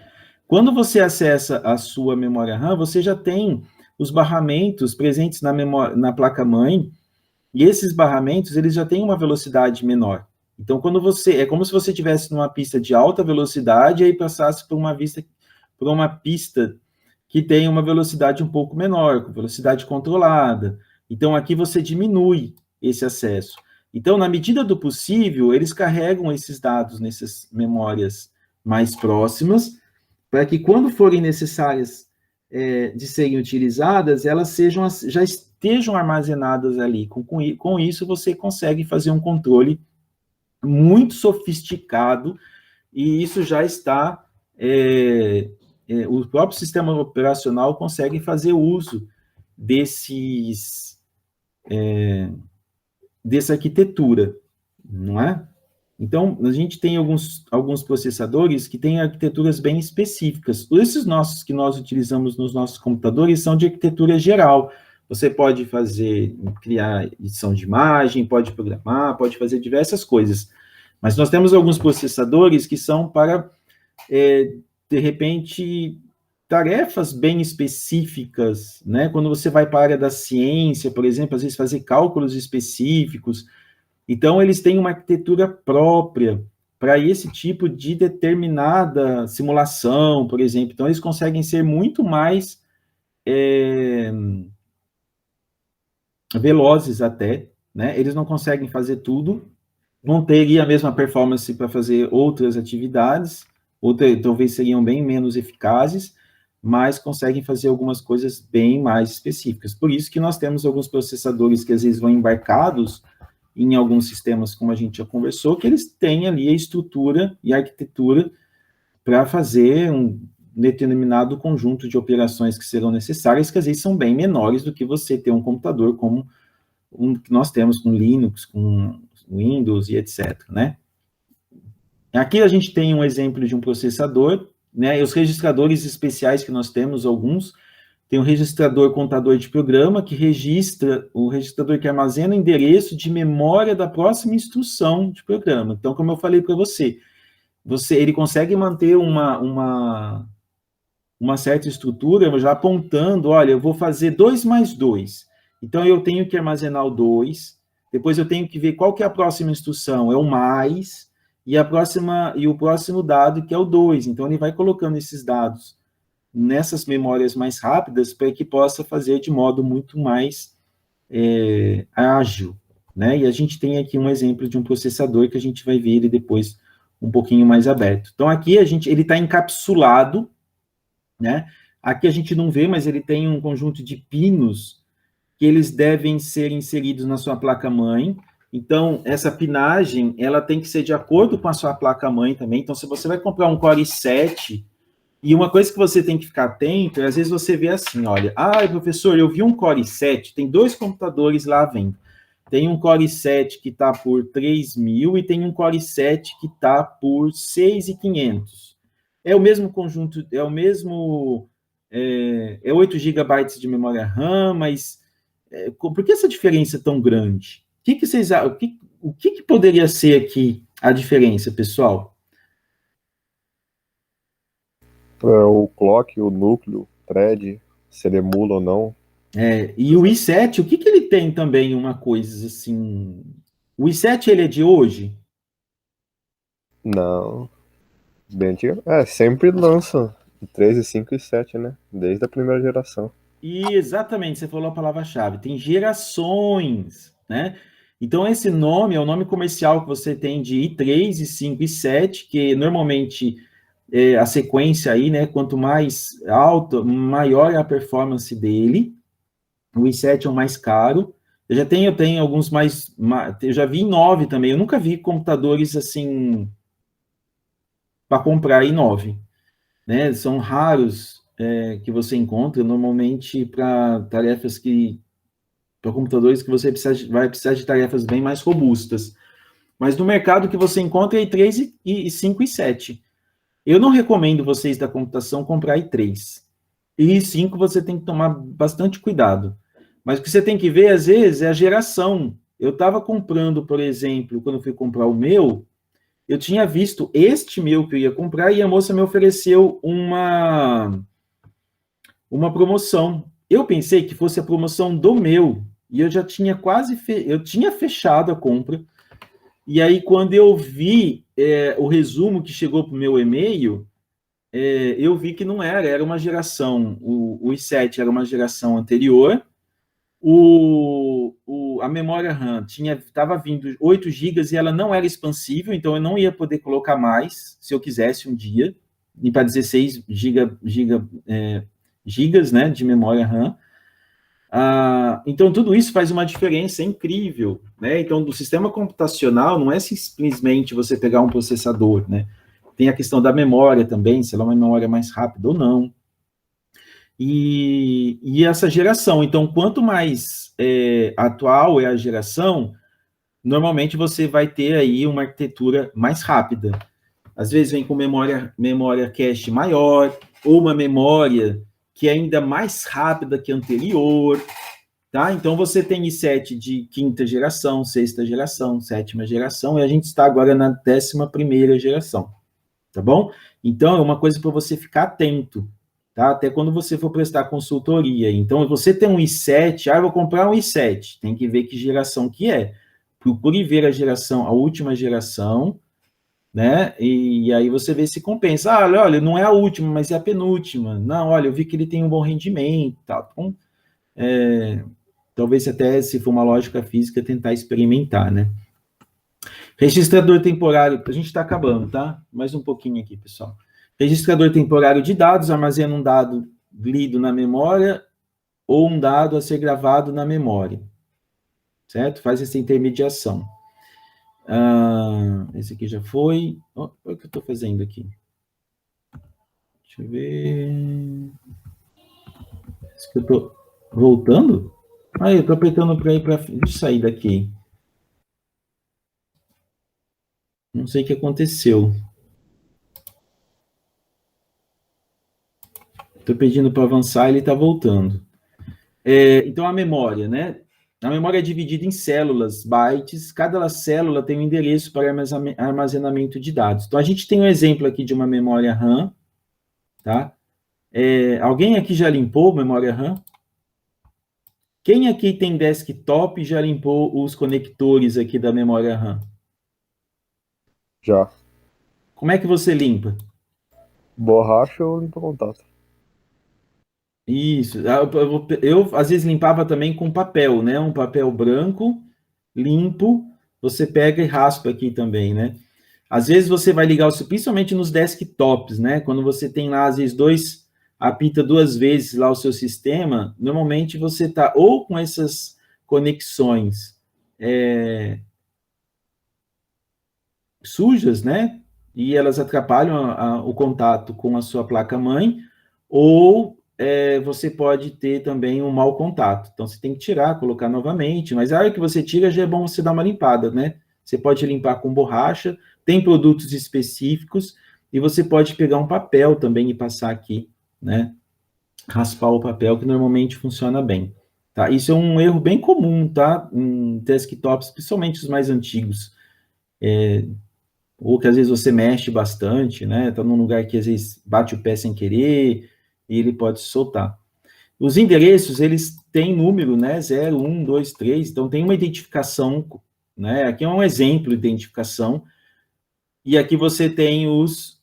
Quando você acessa a sua memória RAM, você já tem os barramentos presentes na placa-mãe, e esses barramentos, eles já têm uma velocidade menor. Então, é como se você estivesse numa pista de alta velocidade e aí passasse por uma pista que tem uma velocidade um pouco menor, com velocidade controlada. Então, aqui você diminui esse acesso. Então, na medida do possível, eles carregam esses dados nessas memórias mais próximas, para que quando forem necessárias de serem utilizadas, elas já estejam armazenadas ali. Com isso, você consegue fazer um controle muito sofisticado, e isso já está... o próprio sistema operacional consegue fazer uso dessa arquitetura, não é? Então, a gente tem alguns processadores que têm arquiteturas bem específicas. Esses nossos que nós utilizamos nos nossos computadores são de arquitetura geral. Você pode criar edição de imagem, pode programar, pode fazer diversas coisas. Mas nós temos alguns processadores que são para, de repente, tarefas bem específicas, né? Quando você vai para a área da ciência, por exemplo, às vezes fazer cálculos específicos. Então, eles têm uma arquitetura própria para esse tipo de determinada simulação, por exemplo. Então, eles conseguem ser muito mais velozes até, né? Eles não conseguem fazer tudo, não teria a mesma performance para fazer outras atividades, talvez seriam bem menos eficazes, mas conseguem fazer algumas coisas bem mais específicas. Por isso que nós temos alguns processadores que às vezes vão embarcados em alguns sistemas, como a gente já conversou, que eles têm ali a estrutura e a arquitetura para fazer um determinado conjunto de operações que serão necessárias, que às vezes são bem menores do que você ter um computador como um que nós temos com Linux, com Windows e etc, né? Aqui a gente tem um exemplo de um processador, né? E os registradores especiais que nós temos, alguns, tem um registrador contador de programa, que registra, o registrador que armazena o endereço de memória da próxima instrução de programa. Então, como eu falei para ele consegue manter uma certa estrutura, já apontando, olha, eu vou fazer 2 mais 2. Então, eu tenho que armazenar o 2, depois eu tenho que ver qual que é a próxima instrução, é o mais, e o próximo dado, que é o 2. Então, ele vai colocando esses dados nessas memórias mais rápidas, para que possa fazer de modo muito mais ágil, né? E a gente tem aqui um exemplo de um processador que a gente vai ver ele depois um pouquinho mais aberto. Então, aqui ele está encapsulado, né? Aqui a gente não vê, mas ele tem um conjunto de pinos que eles devem ser inseridos na sua placa-mãe. Então, essa pinagem, ela tem que ser de acordo com a sua placa-mãe também. Então, se você vai comprar um Core i7, e uma coisa que você tem que ficar atento, às vezes você vê assim, olha, professor, eu vi um Core i7, tem 2 computadores lá vendo. Tem um Core i7 que está por 3.000 e tem um Core i7 que está por 6.500. É o mesmo conjunto, é 8 GB de memória RAM, mas por que essa diferença é tão grande? o que poderia ser aqui a diferença, pessoal? O clock, o núcleo, thread, se ele emula ou não. E o i7, o que ele tem também, uma coisa assim... O i7, ele é de hoje? Não. Bem antiga. Sempre lança 3, e 5 e 7, né? Desde a primeira geração. E exatamente, você falou a palavra-chave. Tem gerações, né? Então, esse nome é o nome comercial que você tem de i3, i5 e i7, que normalmente a sequência aí, né? Quanto mais alta, maior é a performance dele. O i7 é o mais caro. Eu tenho alguns eu já vi i9 também. Eu nunca vi computadores assim para comprar i9, né? São raros que você encontra, normalmente para tarefas para computadores que você vai precisar de tarefas bem mais robustas. Mas no mercado que você encontra é i3, i5 e i7. Eu não recomendo vocês da computação comprar i3. E i5 você tem que tomar bastante cuidado. Mas o que você tem que ver, às vezes, é a geração. Eu estava comprando, por exemplo, quando eu fui comprar o meu, eu tinha visto este meu que eu ia comprar e a moça me ofereceu uma promoção. Eu pensei que fosse a promoção do meu, e eu já tinha eu tinha fechado a compra. E aí, quando eu vi o resumo que chegou para o meu e-mail, eu vi que não era uma geração, o i7 era uma geração anterior, a memória RAM estava vindo 8 GB e ela não era expansível, então eu não ia poder colocar mais, se eu quisesse um dia, e para 16 gigas, né, de memória RAM. Então, tudo isso faz uma diferença incrível, né? Então, do sistema computacional não é simplesmente você pegar um processador, né? Tem a questão da memória também, se ela é uma memória mais rápida ou não. E essa geração. Então, quanto mais atual é a geração, normalmente você vai ter aí uma arquitetura mais rápida. Às vezes vem com memória cache maior, ou uma memória que é ainda mais rápida que a anterior, tá? Então, você tem i7 de quinta geração, sexta geração, sétima geração, e a gente está agora na 11ª geração, tá bom? Então, é uma coisa para você ficar atento, tá? Até quando você for prestar consultoria. Então, você tem um i7, eu vou comprar um i7, tem que ver que geração que é. Procure ver a última geração, né? E aí você vê se compensa. Olha, não é a última, mas é a penúltima. Não, olha, eu vi que ele tem um bom rendimento, tá? Então, talvez até, se for uma lógica física, tentar experimentar, né? Registrador temporário, a gente está acabando, tá? Mais um pouquinho aqui, pessoal. Registrador temporário de dados, armazena um dado lido na memória ou um dado a ser gravado na memória, certo? Faz essa intermediação. Esse aqui já foi. Olha o que eu estou fazendo aqui. Deixa eu ver. Esse que eu estou voltando? Eu estou apertando para ir para. Deixa eu sair daqui. Não sei o que aconteceu. Estou pedindo para avançar, ele está voltando. Então, a memória, né? A memória é dividida em células, bytes. Cada célula tem um endereço para armazenamento de dados. Então, a gente tem um exemplo aqui de uma memória RAM, tá? Alguém aqui já limpou memória RAM? Quem aqui tem desktop e já limpou os conectores aqui da memória RAM? Já. Como é que você limpa? Borracha ou limpa contato? Isso. Eu às vezes limpava também com papel, né? Um papel branco, limpo. Você pega e raspa aqui também, né? Às vezes você vai ligar, principalmente nos desktops, né? Quando você tem lá, às vezes, apita 2 vezes lá o seu sistema, normalmente você está ou com essas conexões sujas, né? E elas atrapalham o contato com a sua placa-mãe, ou você pode ter também um mau contato. Então, você tem que tirar, colocar novamente, mas a hora que você tira, já é bom você dar uma limpada, né? Você pode limpar com borracha, tem produtos específicos, e você pode pegar um papel também e passar aqui, né? Raspar o papel, que normalmente funciona bem, Tá? Isso é um erro bem comum, tá? Em desktops, principalmente os mais antigos. Ou que às vezes você mexe bastante, né? Tá num lugar que às vezes bate o pé sem querer e ele pode se soltar. Os endereços, eles têm número, né? 0, 1, 2, 3, então tem uma identificação, né? Aqui é um exemplo de identificação, e aqui você tem os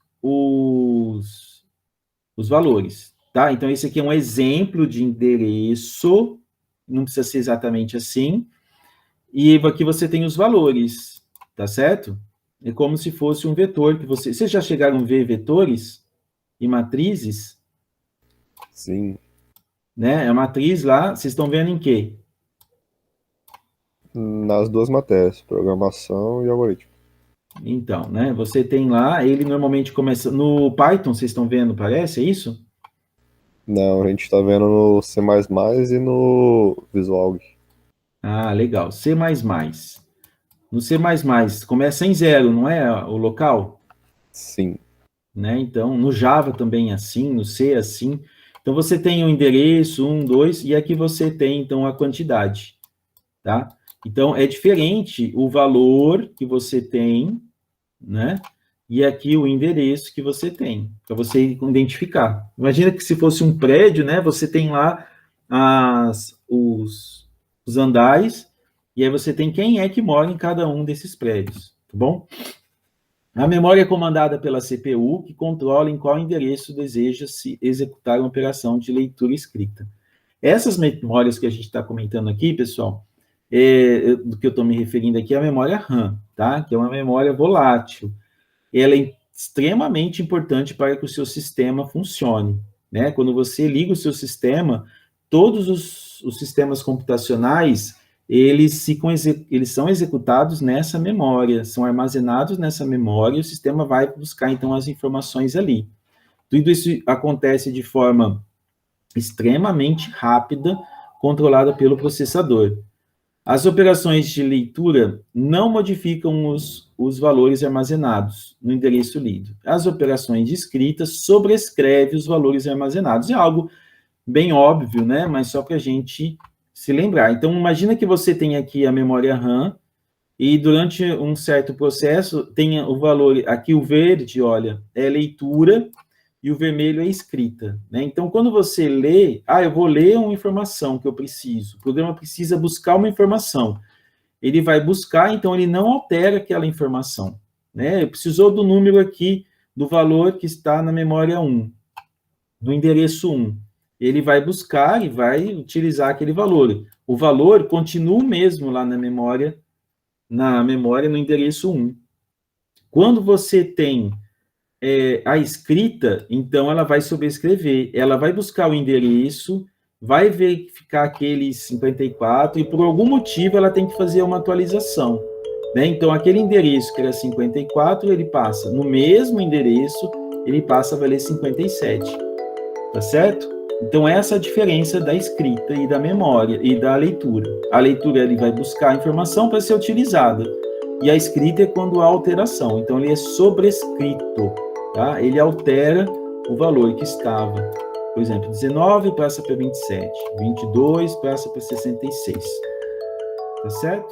valores, tá? Então, esse aqui é um exemplo de endereço, não precisa ser exatamente assim, e aqui você tem os valores, tá certo? É como se fosse um vetor que você... Vocês já chegaram a ver vetores e matrizes? Sim. Né? A matriz lá, vocês estão vendo em quê? Nas duas matérias, programação e algoritmo. Então, né? Você tem lá, ele normalmente começa... No Python, vocês estão vendo, parece? É isso? Não, a gente tá vendo no C++ e no Visual. Ah, legal. C++. No C++, começa em 0, não é o local? Sim. Né? Então, no Java também é assim, no C é assim. Então, você tem o endereço, 1, 2, e aqui você tem, então, a quantidade, tá? Então, é diferente o valor que você tem, né? E aqui o endereço que você tem, para você identificar. Imagina que se fosse um prédio, né? Você tem lá os andares, e aí você tem quem é que mora em cada um desses prédios, tá bom? A memória é comandada pela CPU, que controla em qual endereço deseja-se executar uma operação de leitura e escrita. Essas memórias que a gente está comentando aqui, pessoal, do que eu estou me referindo aqui é a memória RAM, tá? Que é uma memória volátil. Ela é extremamente importante para que o seu sistema funcione, né? Quando você liga o seu sistema, todos os sistemas computacionais, eles são executados nessa memória, são armazenados nessa memória, e o sistema vai buscar, então, as informações ali. Tudo isso acontece de forma extremamente rápida, controlada pelo processador. As operações de leitura não modificam os valores armazenados no endereço lido. As operações de escrita sobrescrevem os valores armazenados. É algo bem óbvio, né? Mas só para a gente se lembrar. Então, imagina que você tem aqui a memória RAM e durante um certo processo tem o valor, aqui o verde, olha, é leitura e o vermelho é escrita, né? Então, quando você lê, eu vou ler uma informação que eu preciso, o programa precisa buscar uma informação, ele vai buscar, então ele não altera aquela informação, né? Precisou do número aqui, do valor que está na memória 1, do endereço 1, ele vai buscar e vai utilizar aquele valor. O valor continua o mesmo lá na memória, no endereço 1. Quando você tem a escrita, então ela vai sobrescrever, ela vai buscar o endereço, vai verificar aquele 54 e por algum motivo ela tem que fazer uma atualização, né? Então aquele endereço que era 54, ele passa no mesmo endereço, ele passa a valer 57, tá certo? Então essa é a diferença da escrita e da memória e da leitura. A leitura ele vai buscar a informação para ser utilizada, e a escrita é quando há alteração, então ele é sobrescrito. Tá? Ele altera o valor que estava. Por exemplo, 19 passa para 27, 22 passa para 66. Tá certo?